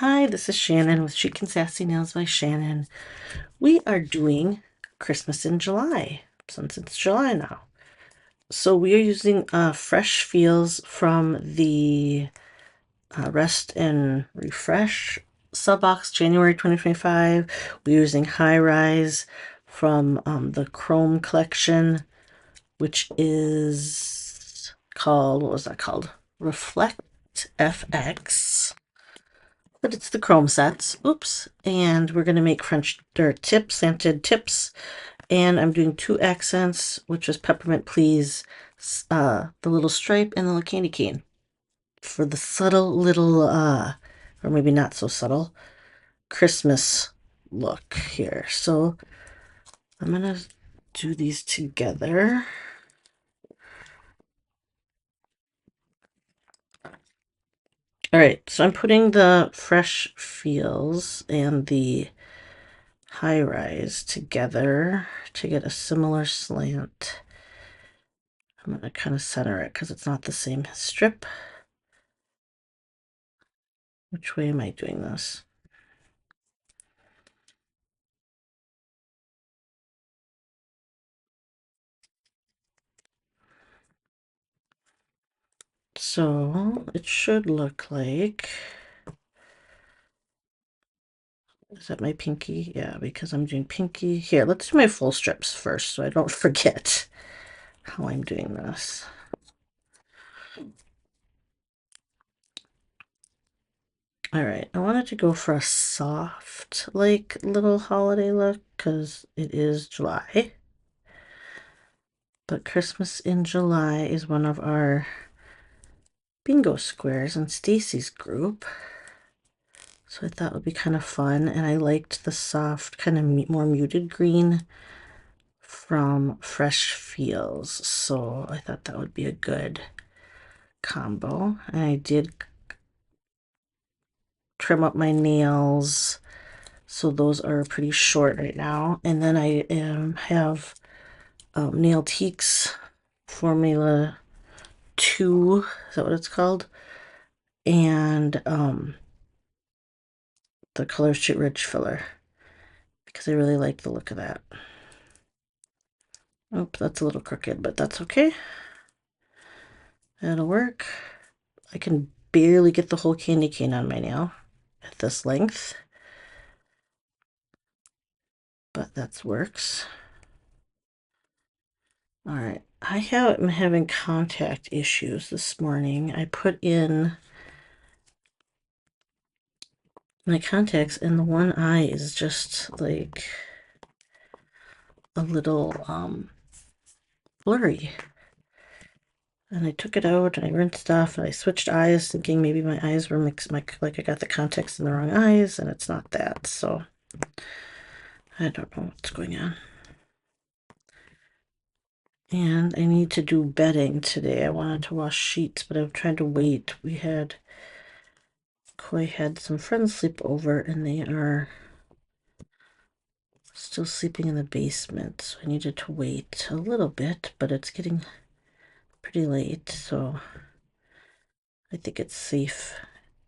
Hi, this is Shannon with Chic and Sassy Nails by Shannon. We are doing Christmas in July, since it's July now. So we are using Fresh Feels from the Rest and Refresh Subbox January 2025. We're using High Rise from the Chrome collection, which is called, what was that called? Reflect FX. But it's the chrome sets. Oops. And we're going to make French or tips, scented tips. And I'm doing 2 accents, which is Peppermint Please, the little stripe, and the little candy cane for the subtle little, or maybe not so subtle, Christmas look here. So I'm going to do these together. All right, so I'm putting the Fresh Feels and the High Rise together to get a similar slant. I'm going to kind of center it because it's not the same strip. Which way am I doing this? So it should look like, is that my pinky? Yeah, because I'm doing pinky. Here, let's do my full strips first so I don't forget how I'm doing this. All right, I wanted to go for a soft, like, little holiday look because it is July. But Christmas in July is one of our bingo squares in Stacy's group. So I thought it would be kind of fun, and I liked the soft, kind of more muted green from Fresh Feels. So I thought that would be a good combo. And I did trim up my nails, so those are pretty short right now. And then I have Nailtiques Formula 2, is that what it's called? And the Color Sheet Ridge filler, because I really like the look of that. Oh, that's a little crooked, but that's okay. That'll work. I can barely get the whole candy cane on my nail at this length, but that works. All right, I'm having contact issues this morning. I put in my contacts and the one eye is just like a little blurry. And I took it out and I rinsed off and I switched eyes thinking maybe my eyes were mixed, like I got the contacts in the wrong eyes, and it's not that. So I don't know what's going on. And I need to do bedding today. I wanted to wash sheets, but I'm trying to wait. Koi had some friends sleep over and they are still sleeping in the basement. So I needed to wait a little bit, but it's getting pretty late. So I think it's safe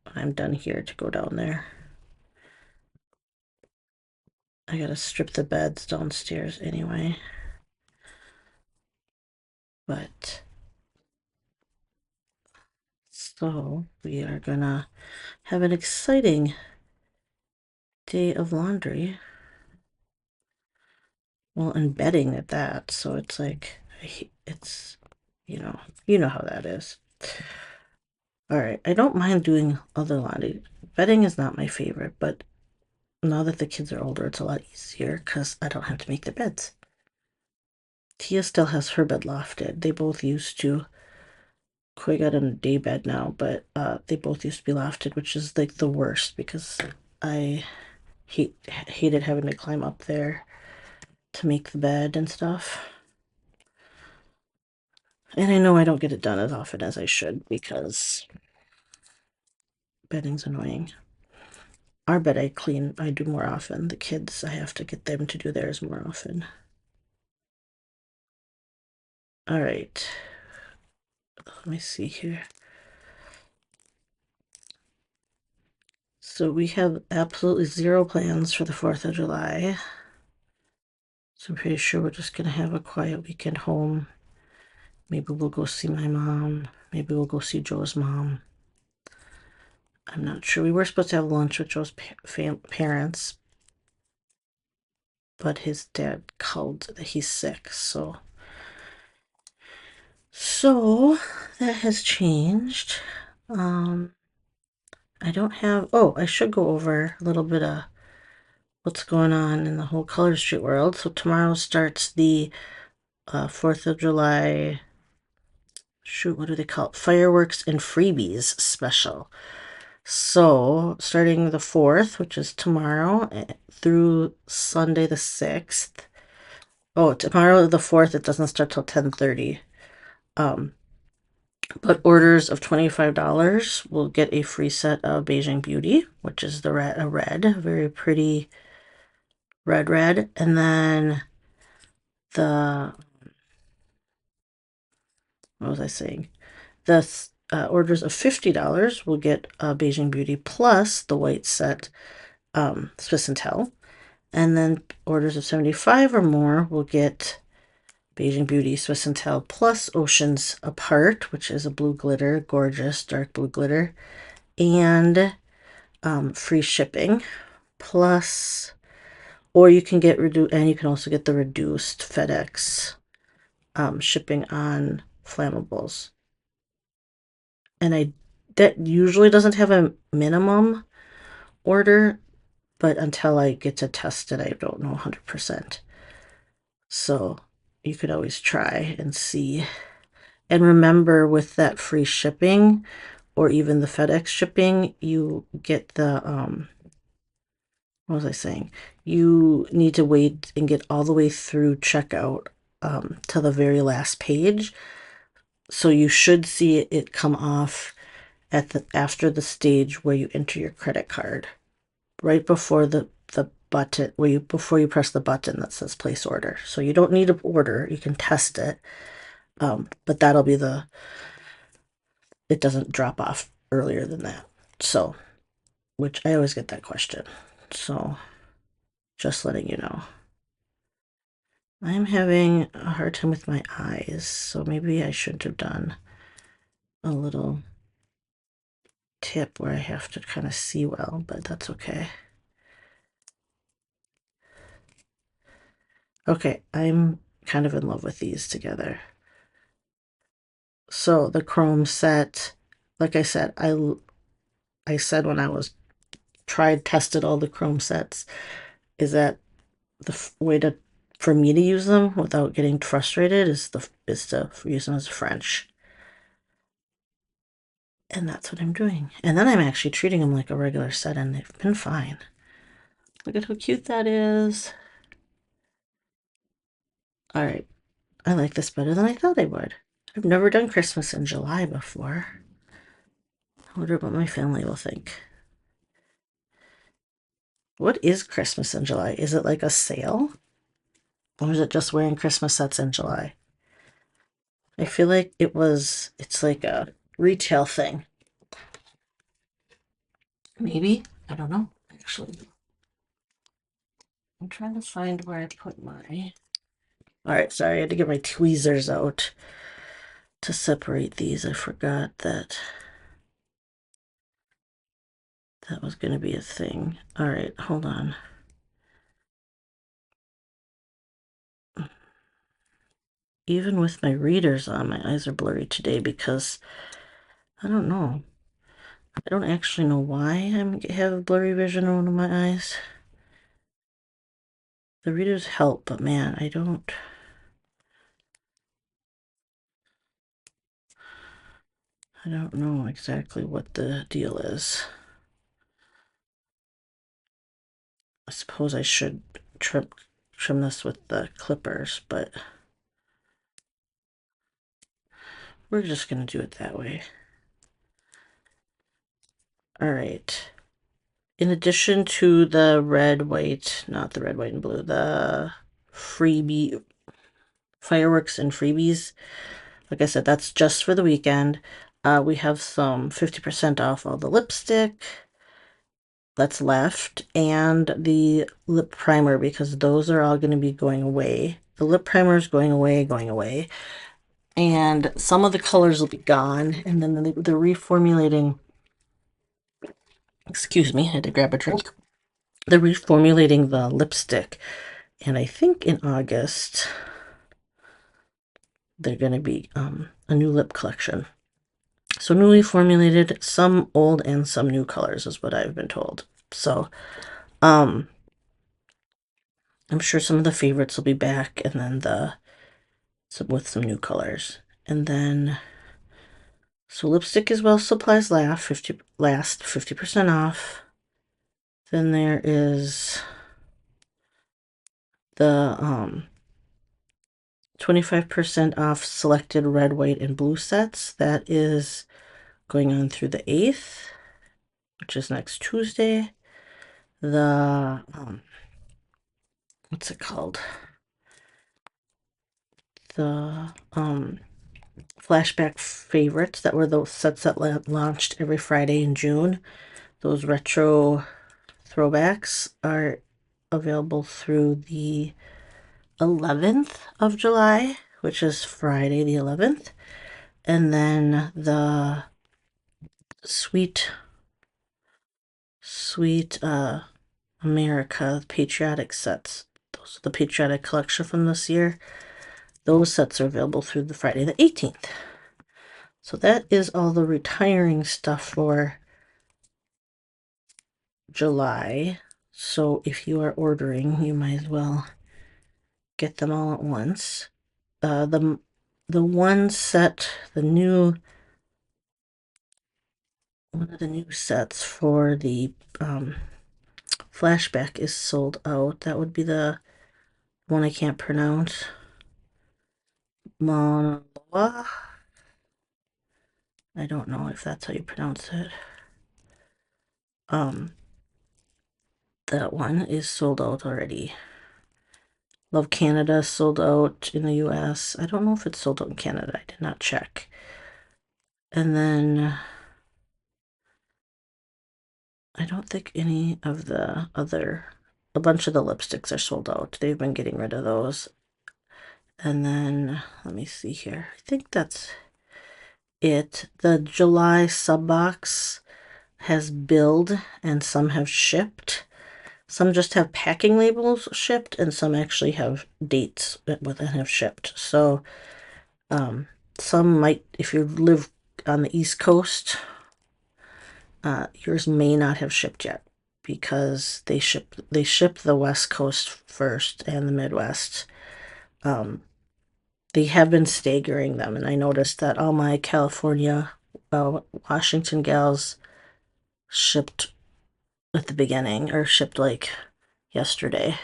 when I'm done here to go down there. I gotta strip the beds downstairs anyway. But so we are gonna have an exciting day of laundry. Well, and bedding at that. So it's like it's you know how that is. All right, I don't mind doing other laundry. Bedding is not my favorite, but now that the kids are older, it's a lot easier because I don't have to make the beds. Tia still has her bed lofted. They both used to. Koi got in a day bed now, but they both used to be lofted, which is like the worst because I hated having to climb up there to make the bed and stuff. And I know I don't get it done as often as I should because bedding's annoying. Our bed I do more often. The kids, I have to get them to do theirs more often. All right. Let me see here. So we have absolutely zero plans for the 4th of July. So I'm pretty sure we're just gonna have a quiet weekend home. Maybe we'll go see my mom. Maybe we'll go see Joe's mom. I'm not sure. We were supposed to have lunch with Joe's parents, but his dad called that he's sick, so that has changed. I don't have, oh, I should go over a little bit of what's going on in the whole Color Street world. So tomorrow starts the 4th of July, shoot, what do they call it? Fireworks and freebies special. So starting the 4th, which is tomorrow, through Sunday the 6th. Oh, tomorrow the 4th, it doesn't start till 10:30. But orders of $25 will get a free set of Beijing Beauty, which is a red, very pretty red. And then what was I saying? The orders of $50 will get Beijing Beauty plus the white set Swiss and Tell. And then orders of 75 or more will get Beijing Beauty, Swiss and Tell plus Oceans Apart, which is a blue glitter, gorgeous dark blue glitter, and free shipping. Plus, or you can get and you can also get the reduced FedEx shipping on flammables. And that usually doesn't have a minimum order, but until I get to test it, I don't know 100%. So you could always try and see. And remember, with that free shipping or even the FedEx shipping, you get the, what was I saying? You need to wait and get all the way through checkout to the very last page. So you should see it come off after the stage where you enter your credit card, right before the button before you press the button that says place order. So you don't need to order, you can test it, but that'll be it doesn't drop off earlier than that. So, which I always get that question. So just letting you know. I'm having a hard time with my eyes, so maybe I shouldn't have done a little tip where I have to kind of see well, but that's okay. Okay, I'm kind of in love with these together. So the chrome set, like I said, I said when I was tested all the chrome sets, is that the way for me to use them without getting frustrated is to use them as French. And that's what I'm doing. And then I'm actually treating them like a regular set, and they've been fine. Look at how cute that is. All right. I like this better than I thought I would. I've never done Christmas in July before. I wonder what my family will think. What is Christmas in July? Is it like a sale? Or is it just wearing Christmas sets in July? I feel like it's like a retail thing. Maybe? I don't know, actually. I'm trying to find where I put my... All right, sorry, I had to get my tweezers out to separate these. I forgot that was going to be a thing. All right, hold on. Even with my readers on, my eyes are blurry today because I don't know. I don't actually know why I have blurry vision on my eyes. The readers help, but man, I don't know exactly what the deal is. I suppose I should trim this with the clippers, but we're just going to do it that way. All right. In addition to the red, white, not the red, white, and blue, the freebie fireworks and freebies, like I said, that's just for the weekend. We have some 50% off all the lipstick, that's left, and the lip primer, because those are all going to be going away. The lip primer is going away. And some of the colors will be gone, and then they're reformulating. Excuse me, I had to grab a drink. They're reformulating the lipstick, and I think in August they're going to be a new lip collection. So newly formulated, some old and some new colors is what I've been told. So I'm sure some of the favorites will be back, and then with some new colors. And then so lipstick is while supplies last 50% off. Then there is the 25% off selected red, white, and blue sets. That is going on through the 8th, which is next Tuesday. The what's it called? The flashback favorites, that were those sets that launched every Friday in June. Those retro throwbacks are available through the 11th of July, which is Friday the 11th. And then the sweet America patriotic sets, those are the patriotic collection from this year. Those sets are available through the Friday the 18th. So that is all the retiring stuff for July. So if you are ordering, you might as well get them all at once. The one set, one of the new sets for the flashback is sold out. That would be the one I can't pronounce. Mauna Loa. I don't know if that's how you pronounce it. That one is sold out already. Love Canada sold out in the US. I don't know if it's sold out in Canada. I did not check. And then I don't think any of the a bunch of the lipsticks are sold out. They've been getting rid of those. And then let me see here. I think that's it. The July sub box has billed and some have shipped. Some just have packing labels shipped, and some actually have dates that have shipped. So some might, if you live on the East Coast, yours may not have shipped yet, because they ship the West Coast first and the Midwest. They have been staggering them, and I noticed that all my California, Washington gals shipped at the beginning, or shipped like yesterday.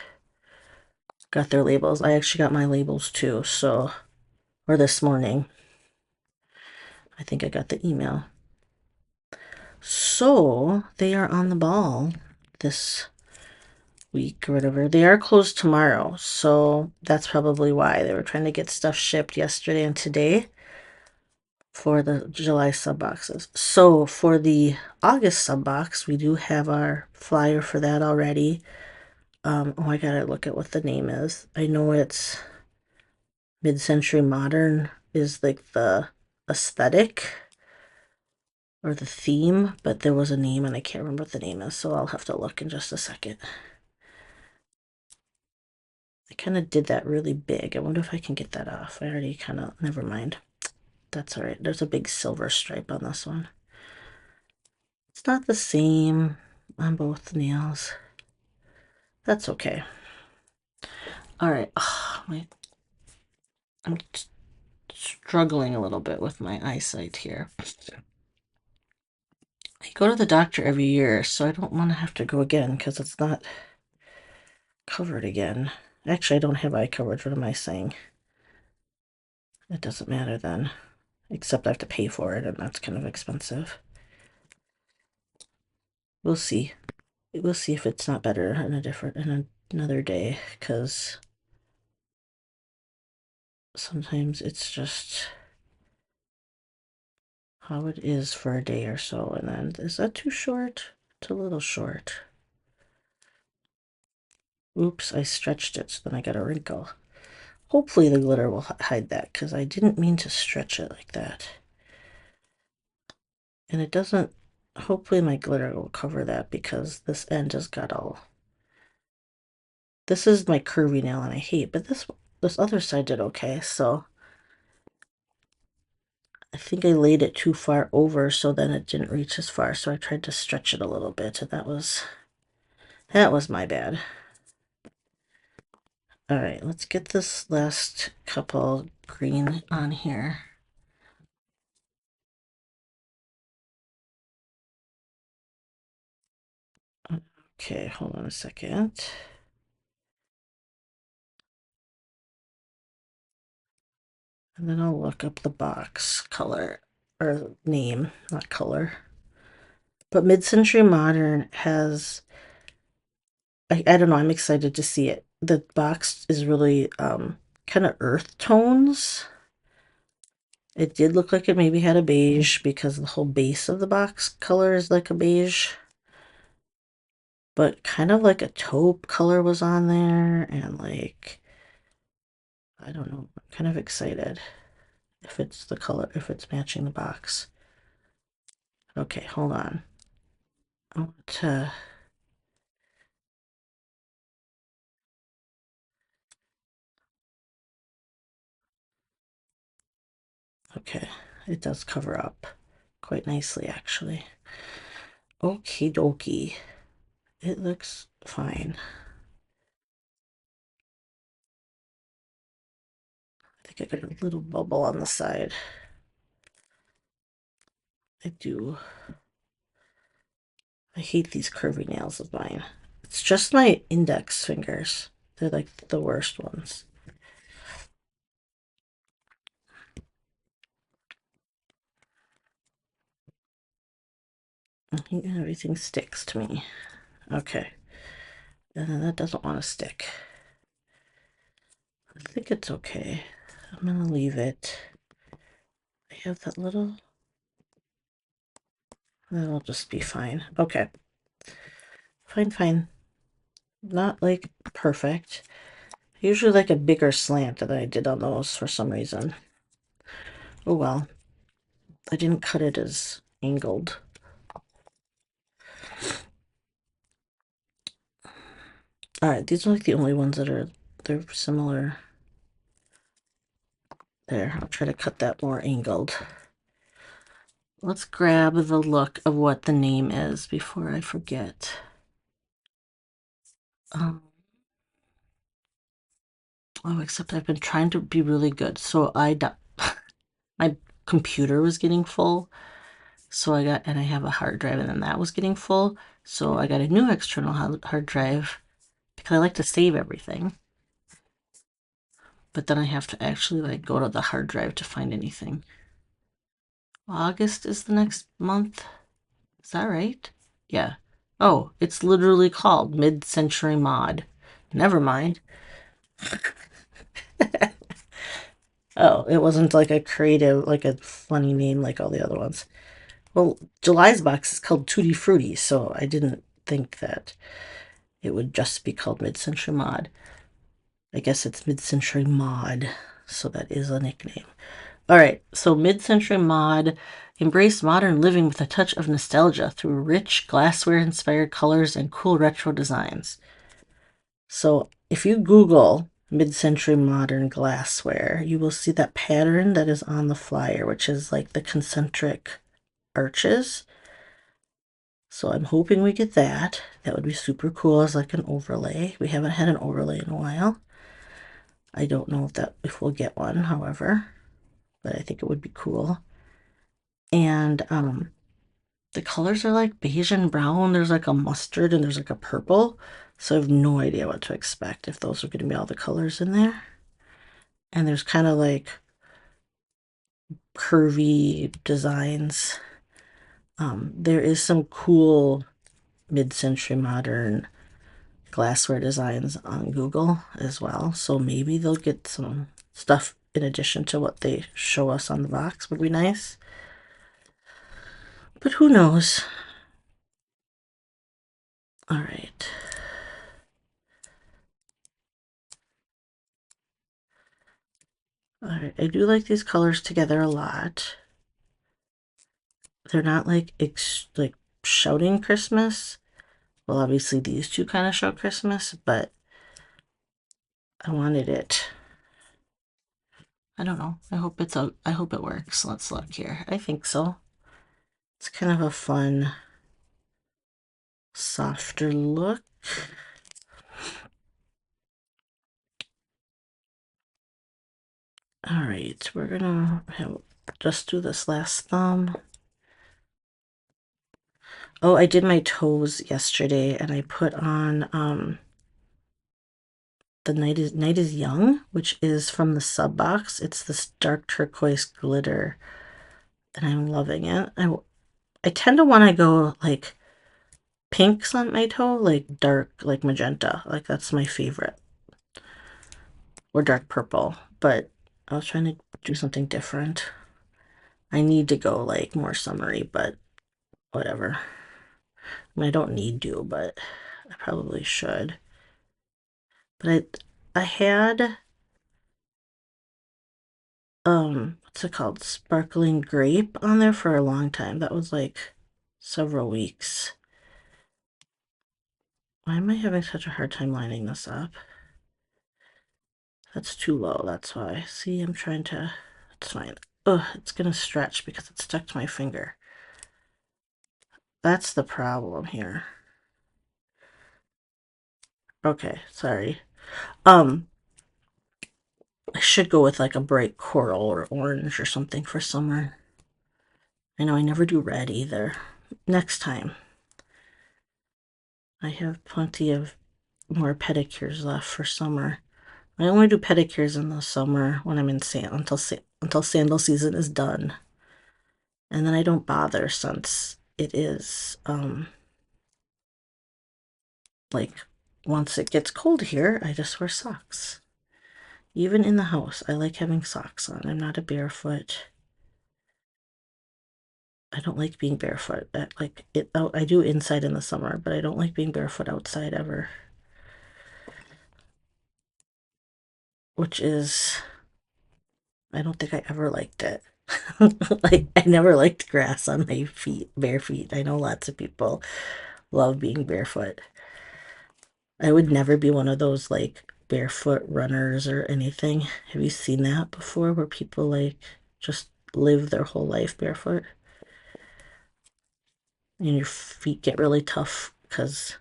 Got their labels. I actually got my labels too, so, or this morning. I think I got the email. So they are on the ball this week or whatever. They are closed tomorrow, so that's probably why they were trying to get stuff shipped yesterday and today for the July sub boxes. So for the August sub box, we do have our flyer for that already. Oh, I gotta look at what the name is. I know it's mid-century modern is like the aesthetic or the theme, but there was a name and I can't remember what the name is, so I'll have to look in just a second. I kind of did that really big. I wonder if I can get that off. I already kind of, never mind. That's all right. There's a big silver stripe on this one. It's not the same on both nails. That's okay. All right. Oh, I'm struggling a little bit with my eyesight here. I go to the doctor every year, so I don't want to have to go again because it's not covered again. Actually, I don't have eye coverage. What am I saying? It doesn't matter then, except I have to pay for it, and that's kind of expensive. We'll see. We'll see if it's not better in another day, because sometimes it's just how it is for a day or so, and then is that too short? It's a little short. Oops, I stretched it, so then I got a wrinkle. Hopefully the glitter will hide that, because I didn't mean to stretch it like that. And it doesn't, hopefully my glitter will cover that, because this end has got all... This is my curvy nail and I hate, but this other side did okay, so... I think I laid it too far over, so then it didn't reach as far, so I tried to stretch it a little bit, and that was my bad. All right, let's get this last couple green on here. Okay, hold on a second. And then I'll look up the box color, or name, not color. But Mid-Century Modern has, I don't know, I'm excited to see it. The box is really kind of earth tones. It did look like it maybe had a beige because the whole base of the box color is like a beige. But kind of like a taupe color was on there, and like, I don't know, I'm kind of excited if it's the color, if it's matching the box. Okay, hold on. I want to... Okay, it does cover up quite nicely, actually. Okie dokie. It looks fine. I think I got a little bubble on the side. I do. I hate these curvy nails of mine. It's just my index fingers. They're like the worst ones. Everything sticks to me. Okay. And then that doesn't want to stick. I think it's okay. I'm gonna leave it. I have that little... That'll just be fine. Okay. Fine, fine. Not like perfect. I usually like a bigger slant than I did on those for some reason. Oh well. I didn't cut it as angled. Alright, these are like the only ones that they're similar. There, I'll try to cut that more angled. Let's grab the look of what the name is before I forget. Oh, except I've been trying to be really good. So my computer was getting full. So I have a hard drive, and then that was getting full. So I got a new external hard drive because I like to save everything. But then I have to actually like go to the hard drive to find anything. August is the next month. Is that right? Yeah. Oh, it's literally called Mid-Century Mod. Never mind. Oh, it wasn't like a creative, like a funny name like all the other ones. Well, July's box is called Tutti Frutti, so I didn't think that it would just be called Mid-Century Mod. I guess it's Mid-Century Mod, so that is a nickname. All right, so Mid-Century Mod embrace modern living with a touch of nostalgia through rich glassware-inspired colors and cool retro designs. So if you Google mid-century modern glassware, you will see that pattern that is on the flyer, which is like the concentric arches. So I'm hoping we get that. That would be super cool as like an overlay. We haven't had an overlay in a while. I don't know if we'll get one, however, but I think it would be cool. And the colors are like beige and brown. There's like a mustard and there's like a purple. So I have no idea what to expect if those are going to be all the colors in there. And there's kind of like curvy designs. There is some cool mid-century modern glassware designs on Google as well. So maybe they'll get some stuff in addition to what they show us on the box. Would be nice. But who knows? All right. All right, I do like these colors together a lot. They're not like shouting Christmas. Well, obviously these two kind of shout Christmas, but I wanted it. I don't know. I hope it works. Let's look here. I think so. It's kind of a fun, softer look. All right, we're gonna just do this last thumb. Oh, I did my toes yesterday, and I put on the Night is Young, which is from the sub box. It's this dark turquoise glitter, and I'm loving it. I tend to want to go like pinks on my toe, like dark, like magenta. Like that's my favorite, or dark purple. But I was trying to do something different. I need to go like more summery, but whatever. I mean, I don't need to, but I probably should. But I had what's it called? Sparkling grape on there for a long time. That was like several weeks. Why am I having such a hard time lining this up? That's too low, that's why. See, I'm trying to, it's fine. Ugh, it's gonna stretch because it's stuck to my finger. That's the problem here. Okay, sorry. I should go with like a bright coral or orange or something for summer. I know I never do red either. Next time. I have plenty of more pedicures left for summer. I only do pedicures in the summer when I'm in until sandal season is done. And then I don't bother since it is like once it gets cold here, I just wear socks. Even in the house, I like having socks on. I'm not a barefoot. I don't like being barefoot. Like it out I do inside in the summer, but I don't like being barefoot outside ever. Which is I don't think I ever liked it. Like I never liked grass on my feet, bare feet. I know lots of people love being barefoot. I would never be one of those like barefoot runners or anything. Have you seen that before where people like just live their whole life barefoot? And your feet get really tough because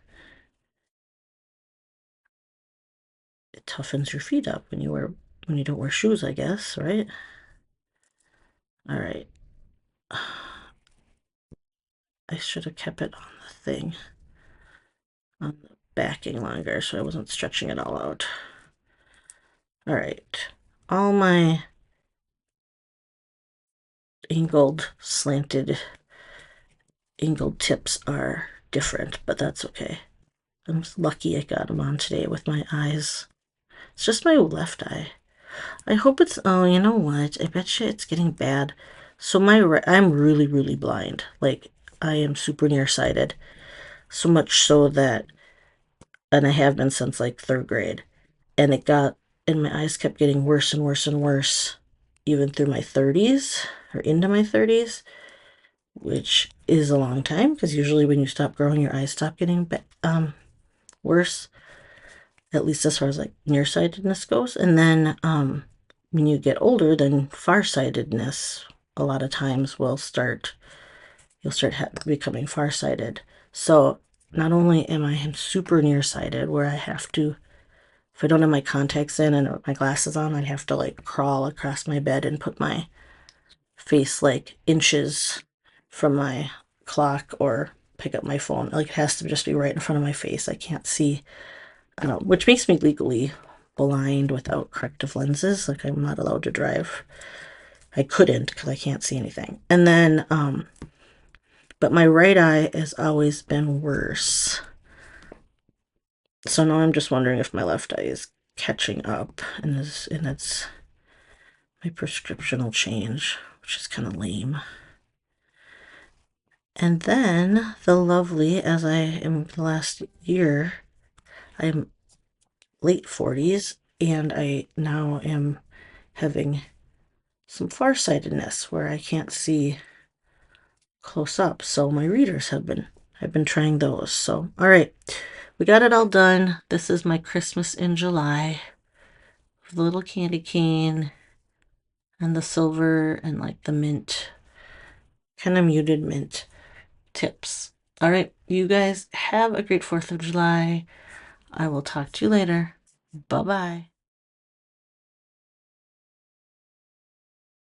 it toughens your feet up when you don't wear shoes, I guess, right? All right. I should have kept it on the thing on the backing longer so I wasn't stretching it all out. All right. All my slanted angled tips are different, but that's okay. I'm lucky I got them on today with my eyes. It's just my left eye. I hope it's, oh, you know what? I bet you it's getting bad. So I'm really, really blind. Like, I am super nearsighted. So much so that, and I have been since like third grade. And my eyes kept getting worse and worse and worse, even through my 30s or into my 30s, which is a long time because usually when you stop growing, your eyes stop getting worse, at least as far as like nearsightedness goes. And then when you get older, then farsightedness a lot of times you'll start becoming farsighted. So not only am I super nearsighted, where I have to, if I don't have my contacts in and my glasses on, I'd have to like crawl across my bed and put my face like inches from my clock or pick up my phone. Like it has to just be right in front of my face. I can't see, which makes me legally blind without corrective lenses. Like I'm not allowed to drive. I couldn't because I can't see anything. And then, but my right eye has always been worse. So now I'm just wondering if my left eye is catching up and it's my prescription will change, which is kind of lame. And then the lovely, as I am the last year, I'm late 40s, and I now am having some farsightedness where I can't see close up. So my readers I've been trying those. So, all right, we got it all done. This is my Christmas in July. The little candy cane and the silver and like the mint, kind of muted mint tips. All right, you guys have a great 4th of July. I will talk to you later. Bye-bye.